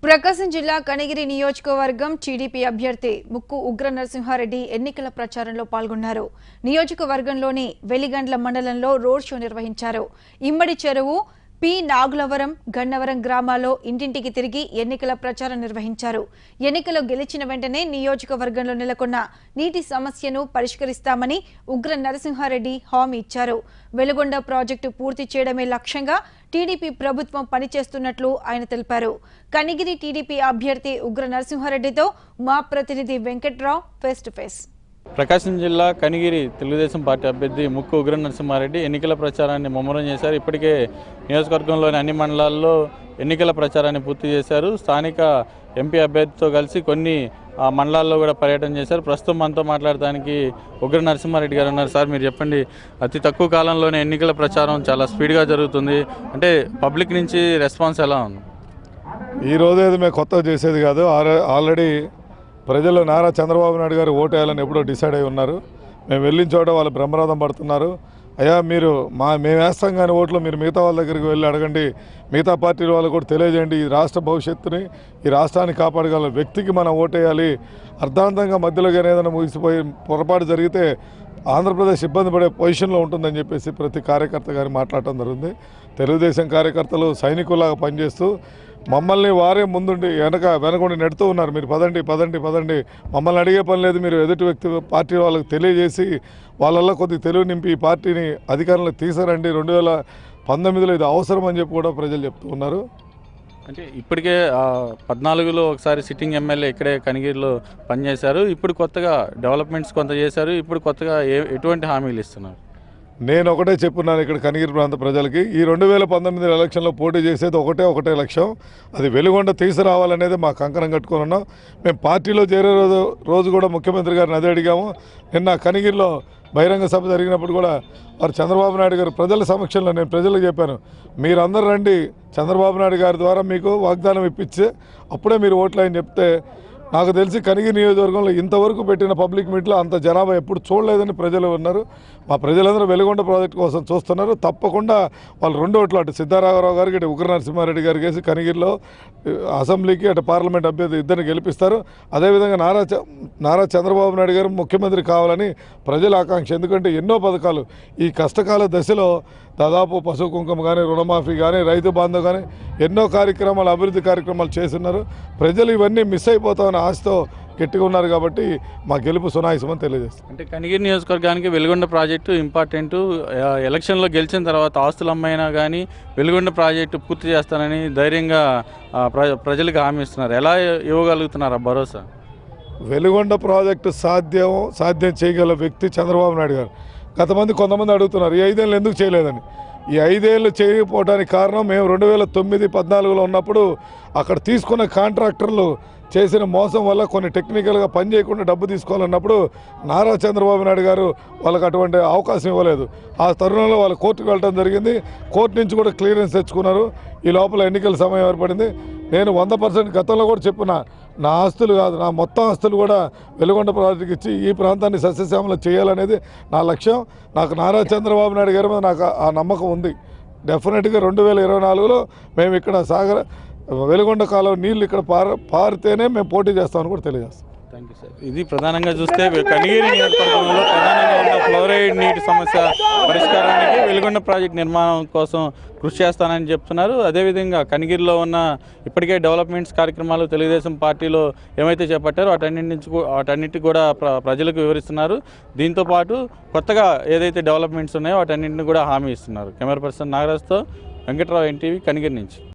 ప్రకాశం జిల్లా కనిగిరి నియోజకవర్గం టీడీపీ అభ్యర్థి ముక్కు ఉగ్ర నరసింహారెడ్డి ఎన్నికల ప్రచారంలో పాల్గొన్నారు. నియోజకవర్గంలోని వెలిగండ్ల మండలంలో రోడ్ షో నిర్వహించారు. ఇమ్మడి చెరువు, పి నాగులవరం, గన్నవరం గ్రామాల్లో ఇంటింటికి తిరిగి ఎన్నికల ప్రచారం నిర్వహించారు. ఎన్నికలో గెలిచిన వెంటనే నియోజకవర్గంలో నెలకొన్న నీటి సమస్యను పరిష్కరిస్తామని ఉగ్ర నరసింహారెడ్డి హామీ ఇచ్చారు. వెలుగొండ ప్రాజెక్టు పూర్తి చేయడమే లక్ష్యంగా టీడీపీ ప్రభుత్వం పనిచేస్తున్నట్లు ఆయన తెలిపారు. కనిగిరి టీడీపీ అభ్యర్థి ఉగ్ర నరసింహారెడ్డితో మా ప్రతినిధి వెంకట్రావు ఫేస్ టు ఫేస్. ప్రకాశం జిల్లా కనిగిరి తెలుగుదేశం పార్టీ అభ్యర్థి ముక్కు ఉగ్ర నరసింహారెడ్డి ఎన్నికల ప్రచారాన్ని ముమ్మరం చేశారు. ఇప్పటికే నియోజకవర్గంలోని అన్ని మండలాల్లో ఎన్నికల ప్రచారాన్ని పూర్తి చేశారు. స్థానిక ఎంపీ అభ్యర్థితో కలిసి కొన్ని మండలాల్లో కూడా పర్యటన చేశారు. ప్రస్తుతం మనతో మాట్లాడడానికి ఉగ్ర నరసింహారెడ్డి గారు ఉన్నారు. సార్, మీరు చెప్పండి, అతి తక్కువ కాలంలోనే ఎన్నికల ప్రచారం చాలా స్పీడ్గా జరుగుతుంది, అంటే పబ్లిక్ నుంచి రెస్పాన్స్ ఎలా ఉంది? ఈరోజు ఏది మేము కొత్తగా చేసేది కాదు. ఆల్రెడీ ప్రజలు నారా చంద్రబాబు నాయుడు గారు ఓటు వేయాలని ఎప్పుడో డిసైడ్ అయి ఉన్నారు. మేము వెళ్ళిన చోట వాళ్ళు బ్రహ్మరథం పడుతున్నారు. అయ్యా, మేము వేస్తాం కానీ ఓట్లు మీరు మిగతా వాళ్ళ దగ్గరికి వెళ్ళి అడగండి, మిగతా పార్టీల వాళ్ళు కూడా తెలియజేయండి. ఈ రాష్ట్ర భవిష్యత్తుని, ఈ రాష్ట్రాన్ని కాపాడగల వ్యక్తికి మనం ఓటేయాలి. అర్ధాంతంగా మధ్యలో కానీ ఏదైనా ముగిసిపోయి పొరపాటు జరిగితే ఆంధ్రప్రదేశ్ ఇబ్బంది పడే పొజిషన్లో ఉంటుందని చెప్పేసి ప్రతి కార్యకర్త గారు మాట్లాడటం జరుగుతుంది. తెలుగుదేశం కార్యకర్తలు సైనికుల్లాగా పనిచేస్తూ మమ్మల్ని వారే ముందుండి వెనకుండి నెడుతూ ఉన్నారు. మీరు పదండి పదండి పదండి, మమ్మల్ని అడిగే పని లేదు, మీరు ఎదుటి వ్యక్తి పార్టీ వాళ్ళకి తెలియజేసి వాళ్ళల్లో కొద్దిగా తెలివి నింపి ఈ పార్టీని అధికారంలో తీసారండి. 2019లో ఇది అవసరం అని చెప్పి కూడా ప్రజలు చెప్తూ ఉన్నారు. అంటే ఇప్పటికే 14లో ఒకసారి సిట్టింగ్ ఎమ్మెల్యే ఇక్కడే కనిగిరిలో పనిచేశారు. ఇప్పుడు కొత్తగా డెవలప్మెంట్స్ కొంత చేశారు. ఇప్పుడు కొత్తగా ఎటువంటి హామీలు ఇస్తున్నారు? నేను ఒకటే చెప్పున్నాను ఇక్కడ కనిగిరి ప్రాంత ప్రజలకి, ఈ 2019 ఎలక్షన్లో పోటీ చేసేది ఒకటే లక్ష్యం, అది వెలుగొండ తీసుకురావాలనేది మా కంకణం కట్టుకొని ఉన్నాం. మేము పార్టీలో చేరే రోజు కూడా ముఖ్యమంత్రి గారిని అదే అడిగాము. నిన్న కనిగిరిలో బహిరంగ సభ జరిగినప్పుడు కూడా వారు చంద్రబాబు నాయుడు గారు ప్రజల సమక్షంలో నేను ప్రజలకు చెప్పాను, మీరందరూ రండి, చంద్రబాబు నాయుడు గారి ద్వారా మీకు వాగ్దానం ఇప్పించే అప్పుడే మీరు ఓట్లు అని చెప్తే, నాకు తెలిసి కనిగిరి నియోజకవర్గంలో ఇంతవరకు పెట్టిన పబ్లిక్ మీట్లో అంత జనాభా ఎప్పుడు చూడలేదని ప్రజలు ఉన్నారు. మా ప్రజలందరూ వెలుగొండ ప్రాజెక్టు కోసం చూస్తున్నారు. తప్పకుండా వాళ్ళు 2 ఓట్లు, అటు సిద్ధారామరావు గారికి, ఇటు ఉగ్ర నరసింహారెడ్డి గారికి వేసి కనిగిరిలో అసెంబ్లీకి, అటు పార్లమెంట్ అభ్యర్థి ఇద్దరిని గెలిపిస్తారు. అదేవిధంగా నారా చంద్రబాబు నాయుడు గారు ముఖ్యమంత్రి కావాలని ప్రజల ఆకాంక్ష. ఎందుకంటే ఎన్నో పథకాలు ఈ కష్టకాల దశలో దాదాపు పశువు కుంకుమ కానీ, రుణమాఫీ కానీ, రైతు బంధు కానీ ఎన్నో కార్యక్రమాలు, అభివృద్ధి కార్యక్రమాలు చేస్తున్నారు. ప్రజలు ఇవన్నీ మిస్ అయిపోతామని ఆశతో గట్టిగా ఉన్నారు. కాబట్టి మా గెలుపు సునాయాసమని తెలియజేస్తాం. అంటే కనిగిరి నియోజకవర్గానికి వెలుగొండ ప్రాజెక్టు ఇంపార్టెంటు. ఎలక్షన్లో గెలిచిన తర్వాత ఆస్తులు అమ్మైనా కానీ వెలుగొండ ప్రాజెక్టు పూర్తి చేస్తానని ధైర్యంగా ప్రజలకు హామీ ఇస్తున్నారు. ఎలా ఇవ్వగలుగుతున్నారు ఆ భరోసా? వెలుగొండ ప్రాజెక్టు సాధ్యం చేయగల వ్యక్తి చంద్రబాబు నాయుడు గారు. కొంతమంది అడుగుతున్నారు ఈ 5 ఏళ్ళు ఎందుకు చేయలేదని. ఈ 5 ఏళ్ళు చేయకపోవడానికి కారణం, మేము 2009-14లో ఉన్నప్పుడు అక్కడ తీసుకున్న కాంట్రాక్టర్లు చేసిన మోసం వల్ల కొన్ని టెక్నికల్గా పని చేయకుండా డబ్బు తీసుకోవాలన్నప్పుడు నారా చంద్రబాబు నాయుడు గారు వాళ్ళకి అటువంటి అవకాశం ఇవ్వలేదు. ఆ తరుణంలో వాళ్ళు కోర్టుకు వెళ్ళడం జరిగింది. కోర్టు నుంచి కూడా క్లియరెన్స్ తెచ్చుకున్నారు. ఈ లోపల ఎన్నికల సమయం ఏర్పడింది. నేను 100% గతంలో కూడా చెప్పిన, నా ఆస్తులు కాదు, నా మొత్తం ఆస్తులు కూడా వెలుగొండ ప్రాజెక్టుకి ఇచ్చి ఈ ప్రాంతాన్ని సస్యశ్యామలం చేయాలనేది నా లక్ష్యం. నాకు నారా చంద్రబాబు నాయుడు గారి మీద నాకు ఆ నమ్మకం ఉంది. డెఫినెట్గా 2024లో మేము ఇక్కడ వెలుగొండ కాలం నీళ్ళు ఇక్కడ పారితేనే మేము పోటీ చేస్తామని కూడా తెలియజేస్తాం. Thank you sir. ఇది ప్రధానంగా చూస్తే కనిగిరి నియోజకవర్గంలో ప్రధానంగా ఉన్న ఫ్లోరైడ్ నీటి సమస్య పరిష్కారానికి వెలుగొండ ప్రాజెక్ట్ నిర్మాణం కోసం కృషి చేస్తానని చెప్తున్నారు. అదేవిధంగా కనిగిరిలో ఉన్న ఇప్పటికే డెవలప్మెంట్స్ కార్యక్రమాలు తెలుగుదేశం పార్టీలో ఏమైతే చేపట్టారో వాటన్నిటి కూడా ప్రజలకు వివరిస్తున్నారు. దీంతోపాటు కొత్తగా ఏదైతే డెవలప్మెంట్స్ ఉన్నాయో వాటన్నింటిని కూడా హామీ ఇస్తున్నారు. కెమెరా పర్సన్ నాగరాజ్తో వెంకట్రావు, ఎన్టీవీ, కనిగిరి నుంచి.